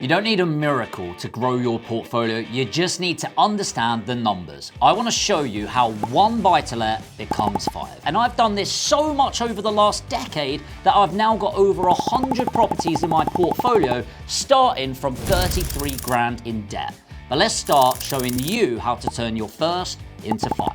You don't need a miracle to grow your portfolio, you just need to understand the numbers. I want to show you how one buy-to-let becomes 5. And I've done this so much over the last decade that I've now got over 100 properties in my portfolio, starting from 33 grand in debt. But let's start showing you how to turn your first into 5.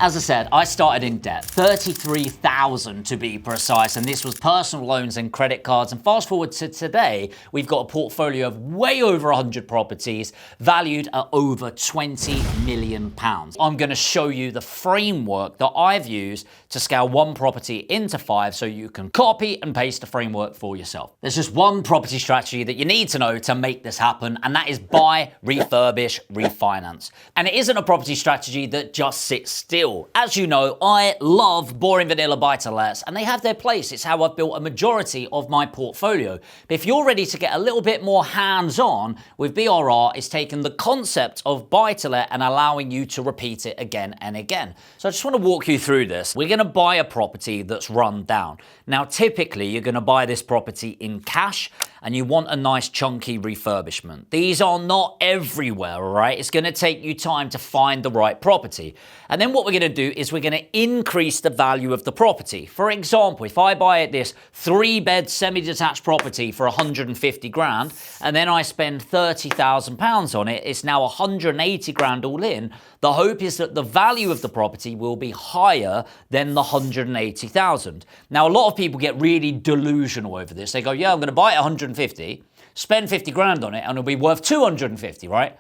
As I said, I started in debt, 33,000 to be precise, and this was personal loans and credit cards. And fast forward to today, we've got a portfolio of way over 100 properties valued at over 20 million pounds. I'm going to show you the framework that I've used to scale one property into 5 so you can copy and paste the framework for yourself. There's just one property strategy that you need to know to make this happen, and that is buy, refurbish, refinance. And it isn't a property strategy that just sits still. As you know, I love boring vanilla buy-to-lets, and they have their place. It's how I've built a majority of my portfolio. But if you're ready to get a little bit more hands-on with BRR, it's taking the concept of buy-to-let and allowing you to repeat it again and again. So I just want to walk you through this. We're going to buy a property that's run down. Now, typically, you're going to buy this property in cash, and you want a nice chunky refurbishment. These are not everywhere, all right? It's going to take you time to find the right property. And then what we're going to do is we're going to increase the value of the property. For example, if I buy this 3-bed semi-detached property for 150 grand, and then I spend 30,000 pounds on it, it's now 180 grand all in. The hope is that the value of the property will be higher than the 180,000. Now, a lot of people get really delusional over this. They go, yeah, I'm going to buy it 150, spend 50 grand on it, and it'll be worth 250, right?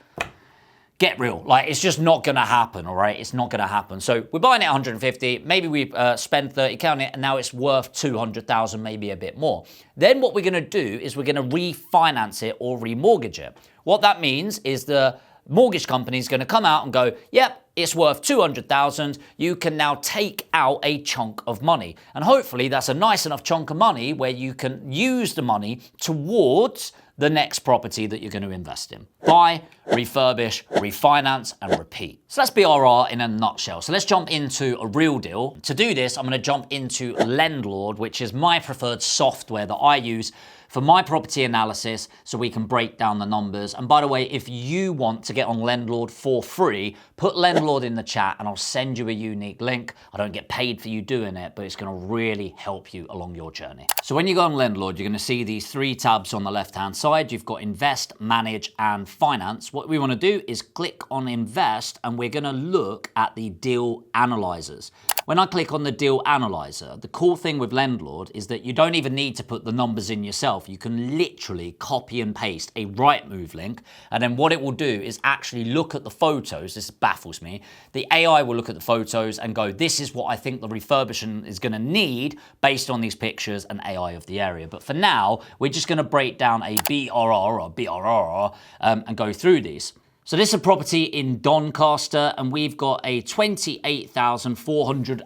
Get real. Like, it's just not going to happen, all right? It's not going to happen. So we're buying it 150. Maybe we spend 30k on it, and now it's worth 200,000, maybe a bit more. Then what we're going to do is we're going to refinance it or remortgage it. What that means is the mortgage company is going to come out and go, yep, it's worth 200,000. You can now take out a chunk of money. And hopefully that's a nice enough chunk of money where you can use the money towards the next property that you're going to invest in. Buy, refurbish, refinance, and repeat. So that's BRR in a nutshell. So let's jump into a real deal. To do this, I'm going to jump into LENDLORD, which is my preferred software that I use for my property analysis so we can break down the numbers. And by the way, if you want to get on LENDLORD for free, put LENDLORD in the chat and I'll send you a unique link. I don't get paid for you doing it, but it's going to really help you along your journey. So when you go on LENDLORD, you're going to see these 3 tabs on the left-hand side. You've got invest, manage, and finance. What we want to do is click on invest, and we're going to look at the deal analyzers. When I click on the deal analyzer, the cool thing with LENDLORD is that you don't even need to put the numbers in yourself. You can literally copy and paste a Rightmove link, and then what it will do is actually look at the photos. This baffles me. The AI will look at the photos and go, this is what I think the refurbishment is going to need based on these pictures and AI of the area. But for now, we're just going to break down a BRR and go through these. So this is a property in Doncaster, and we've got a £28,430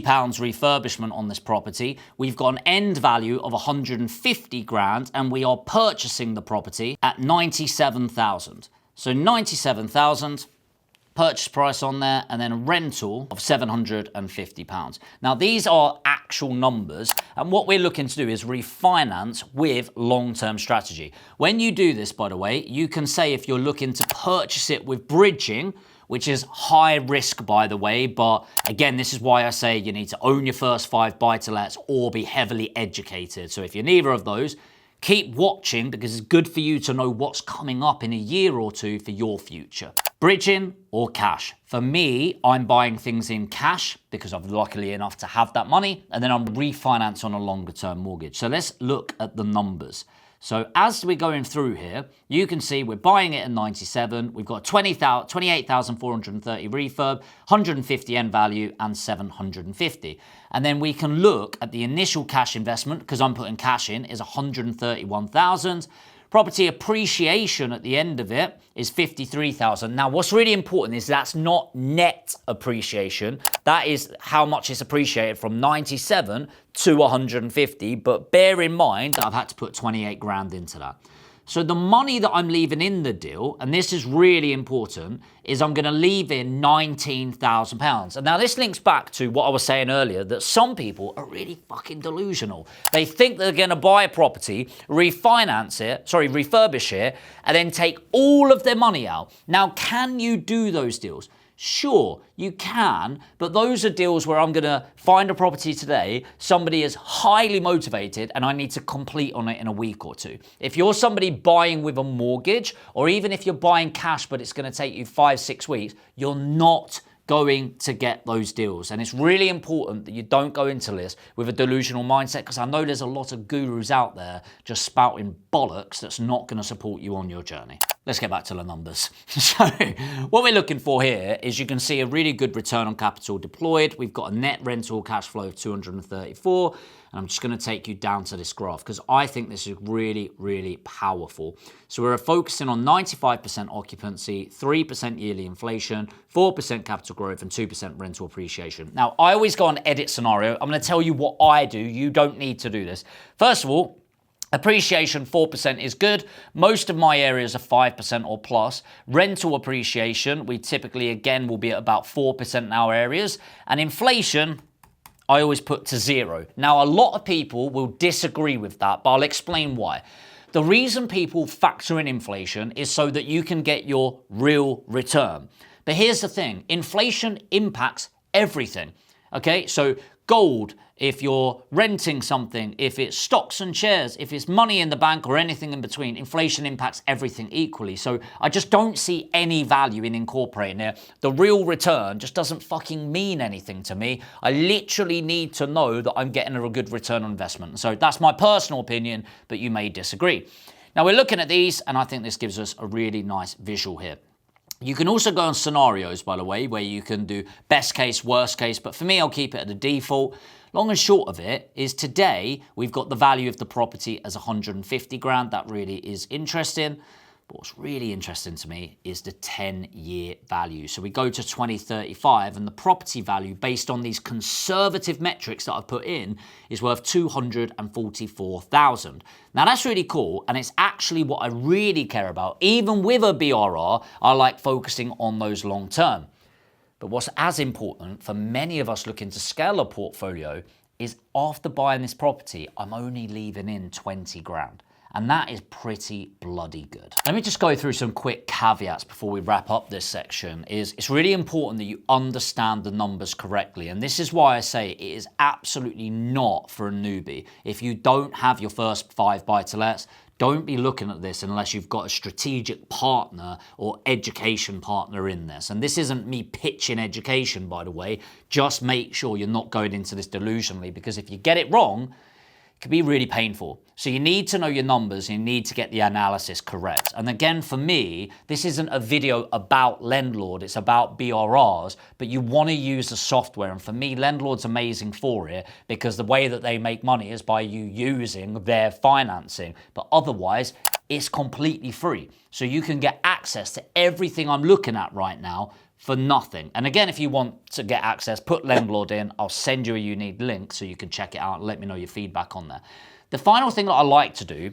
refurbishment on this property. We've got an end value of 150 grand, and we are purchasing the property at 97,000. So 97,000. Purchase price on there, and then a rental of £750. Now, these are actual numbers, and what we're looking to do is refinance with long-term strategy. When you do this, by the way, you can say if you're looking to purchase it with bridging, which is high risk, by the way, but again, this is why I say you need to own your first 5 buy-to-lets or be heavily educated. So if you're neither of those, keep watching, because it's good for you to know what's coming up in a year or two for your future. Bridging or cash? For me, I'm buying things in cash because I'm lucky enough to have that money, and then I'm refinance on a longer term mortgage. So let's look at the numbers. So as we're going through here, you can see we're buying it at 97. We've got 28,430 refurb, 150 end value, and 750. And then we can look at the initial cash investment, because I'm putting cash in, is 131,000. Property appreciation at the end of it is 53,000. Now, what's really important is that's not net appreciation. That is how much it's appreciated from 97 to 150. But bear in mind that I've had to put 28 grand into that. So the money that I'm leaving in the deal, and this is really important, is I'm going to leave in £19,000. And now this links back to what I was saying earlier, that some people are really fucking delusional. They think they're going to buy a property, refurbish it, and then take all of their money out. Now, can you do those deals? Sure, you can, but those are deals where I'm going to find a property today, somebody is highly motivated, and I need to complete on it in a week or two. If you're somebody buying with a mortgage, or even if you're buying cash but it's going to take you 5-6 weeks, you're not going to get those deals. And it's really important that you don't go into this with a delusional mindset, because I know there's a lot of gurus out there just spouting bollocks that's not going to support you on your journey. Let's get back to the numbers. So what we're looking for here is, you can see a really good return on capital deployed. We've got a net rental cash flow of 234. And I'm just going to take you down to this graph because I think this is really, really powerful. So we're focusing on 95% occupancy, 3% yearly inflation, 4% capital growth, and 2% rental appreciation. Now, I always go on edit scenario. I'm going to tell you what I do. You don't need to do this. First of all, appreciation 4% is good. Most of my areas are 5% or plus. Rental appreciation, we typically, again, will be at about 4% in our areas. And inflation, I always put to 0. Now, a lot of people will disagree with that, but I'll explain why. The reason people factor in inflation is so that you can get your real return. But here's the thing, inflation impacts everything, okay? So gold, if you're renting something, if it's stocks and shares, if it's money in the bank or anything in between, inflation impacts everything equally. So I just don't see any value in incorporating it. The real return just doesn't fucking mean anything to me. I literally need to know that I'm getting a good return on investment. So that's my personal opinion, but you may disagree. Now we're looking at these, and I think this gives us a really nice visual here. You can also go on scenarios, by the way, where you can do best case, worst case, but for me, I'll keep it at the default. Long and short of it is, today we've got the value of the property as 150 grand. That really is interesting. But what's really interesting to me is the 10-year value. So we go to 2035, and the property value, based on these conservative metrics that I've put in, is worth 244,000. Now that's really cool, and it's actually what I really care about. Even with a BRR, I like focusing on those long term. But what's as important for many of us looking to scale a portfolio is, after buying this property, I'm only leaving in 20 grand. And that is pretty bloody good. Let me just go through some quick caveats before we wrap up this section. It's really important that you understand the numbers correctly. And this is why I say it is absolutely not for a newbie. If you don't have your first 5 buy-to-lets, don't be looking at this unless you've got a strategic partner or education partner in this. And this isn't me pitching education, by the way. Just make sure you're not going into this delusionally, because if you get it wrong, it can be really painful. So you need to know your numbers, you need to get the analysis correct. And again, for me, this isn't a video about LENDLORD, it's about BRRs, but you want to use the software. And for me, LENDLORD's amazing for it, because the way that they make money is by you using their financing. But otherwise, it's completely free. So you can get access to everything I'm looking at right now for nothing. And again, if you want to get access, put LENDLORD in. I'll send you a unique link so you can check it out and let me know your feedback on there. The final thing that I like to do,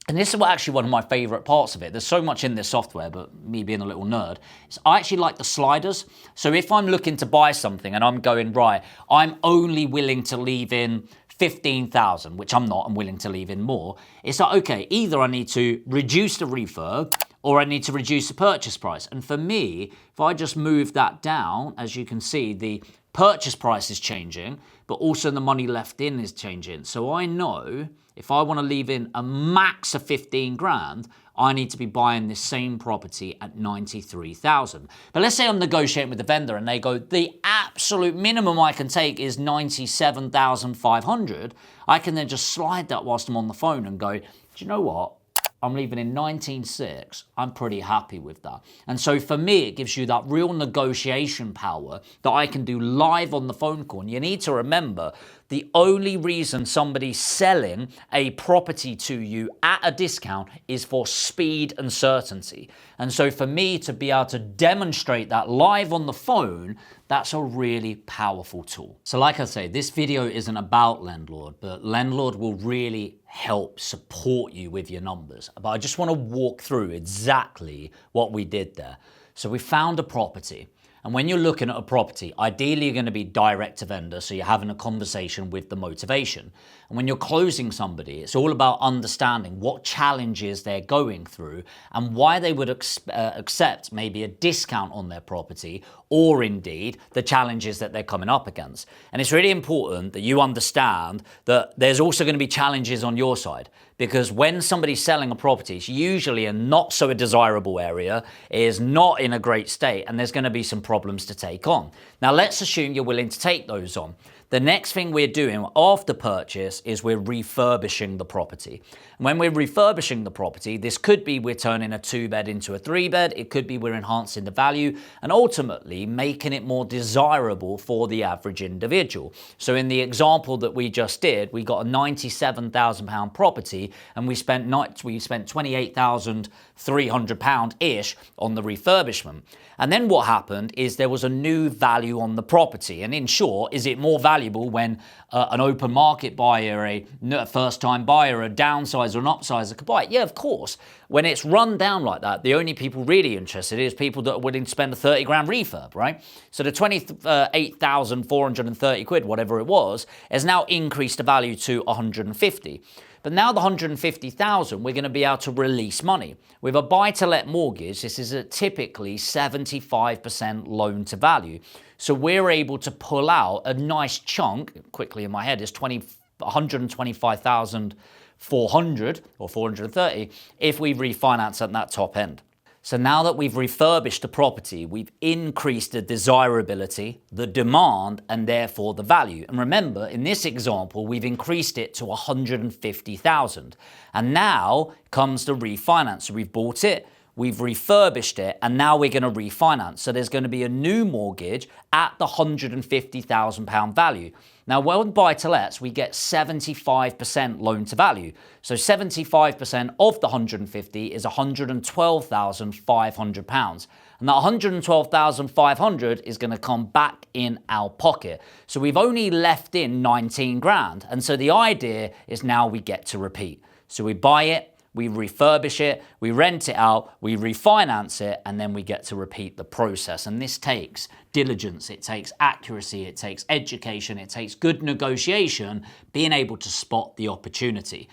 and this is actually one of my favorite parts of it, there's so much in this software, but me being a little nerd, is I actually like the sliders. So if I'm looking to buy something and I'm going, right, I'm only willing to leave in 15,000, which I'm not, I'm willing to leave in more. It's like, okay, either I need to reduce the refurb or I need to reduce the purchase price. And for me, if I just move that down, as you can see, the purchase price is changing, but also the money left in is changing. So I know if I want to leave in a max of 15 grand, I need to be buying this same property at 93,000. But let's say I'm negotiating with the vendor and they go, the absolute minimum I can take is 97,500. I can then just slide that whilst I'm on the phone and go, do you know what? I'm leaving in 19.6. I'm pretty happy with that. And so for me, it gives you that real negotiation power that I can do live on the phone call. And you need to remember, the only reason somebody's selling a property to you at a discount is for speed and certainty. And so for me to be able to demonstrate that live on the phone, that's a really powerful tool. So like I say, this video isn't about LENDLORD, but LENDLORD will really help support you with your numbers. But I just want to walk through exactly what we did there. So we found a property. And when you're looking at a property, ideally you're going to be direct to vendor, so you're having a conversation with the motivation. And when you're closing somebody, it's all about understanding what challenges they're going through and why they would accept maybe a discount on their property, or indeed the challenges that they're coming up against. And it's really important that you understand that there's also going to be challenges on your side, because when somebody's selling a property, it's usually a not so desirable area, is not in a great state, and there's going to be some problems to take on. Now, let's assume you're willing to take those on. The next thing we're doing after purchase is we're refurbishing the property. And when we're refurbishing the property, this could be we're turning a 2-bed into a 3-bed. It could be we're enhancing the value and ultimately making it more desirable for the average individual. So in the example that we just did, we got a £97,000 property and we spent £28,300-ish on the refurbishment. And then what happened is there was a new value on the property. And in short, is it more valuable when an open market buyer, a first-time buyer, a downsizer, an upsizer could buy it? Yeah, of course. When it's run down like that, the only people really interested is people that are willing to spend a 30 grand refurb, right? So the 28,430 quid, whatever it was, has now increased the value to 150. But now the 150,000, we're going to be able to release money. With a buy-to-let mortgage, this is a typically 75% loan to value. So we're able to pull out a nice chunk, quickly in my head, is 125,400 or 430 if we refinance at that top end. So now that we've refurbished the property, we've increased the desirability, the demand, and therefore the value. And remember, in this example, we've increased it to 150,000. And now comes the refinance. So we've bought it, we've refurbished it, and now we're going to refinance. So there's going to be a new mortgage at the £150,000 value. Now, when buy-to-lets, we get 75% loan to value. So 75% of the 150 is £112,500. And that £112,500 is going to come back in our pocket. So we've only left in 19 grand. And so the idea is now we get to repeat. So we buy it, we refurbish it, we rent it out, we refinance it, and then we get to repeat the process. And this takes diligence, it takes accuracy, it takes education, it takes good negotiation, being able to spot the opportunity.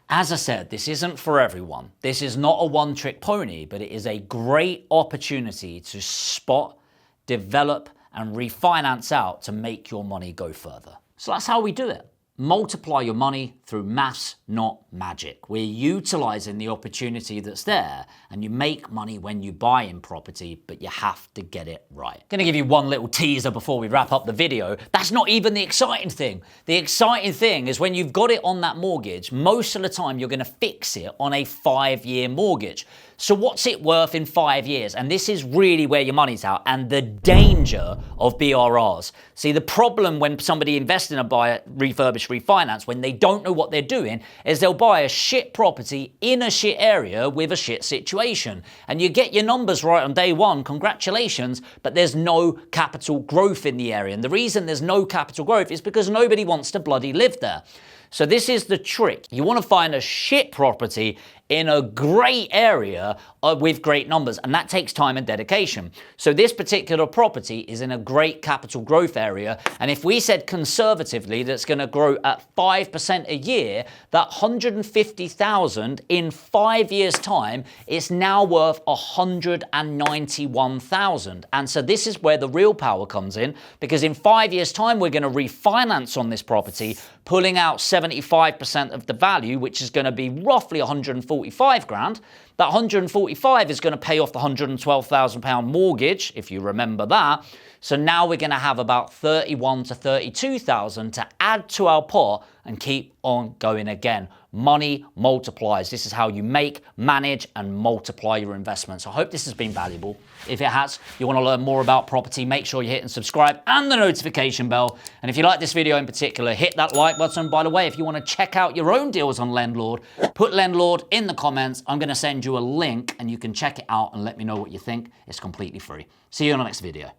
As I said, this isn't for everyone. This is not a one-trick pony, but it is a great opportunity to spot, develop, and refinance out to make your money go further. So that's how we do it. Multiply your money through maths, not magic. We're utilizing the opportunity that's there, and you make money when you buy in property, but you have to get it right. Gonna give you one little teaser before we wrap up the video. That's not even the exciting thing. The exciting thing is when you've got it on that mortgage, most of the time you're gonna fix it on a 5-year mortgage. So what's it worth in 5 years? And this is really where your money's out and the danger of BRRs. See, the problem when somebody invests in a refurbished refinance, when they don't know what they're doing, is they'll buy a shit property in a shit area with a shit situation. And you get your numbers right on day one, congratulations, but there's no capital growth in the area. And the reason there's no capital growth is because nobody wants to bloody live there. So this is the trick. You want to find a shit property in a great area with great numbers, and that takes time and dedication. So this particular property is in a great capital growth area, and if we said conservatively that's going to grow at 5% a year, that 150,000 in 5 years' time is now worth 191,000. And so this is where the real power comes in, because in 5 years' time we're going to refinance on this property, pulling out 75% of the value, which is going to be roughly 145 grand. That 145 is going to pay off the £112,000 mortgage, if you remember that. So now we're going to have about 31 to 32,000 to add to our pot and keep on going again. Money multiplies. This is how you make, manage, and multiply your investments. I hope this has been valuable. If it has, you want to learn more about property, make sure you hit and subscribe and the notification bell. And if you like this video in particular, hit that like button. By the way, if you want to check out your own deals on LENDLORD, put LENDLORD in the comments. I'm going to send you a link and you can check it out and let me know what you think. It's completely free. See you in the next video.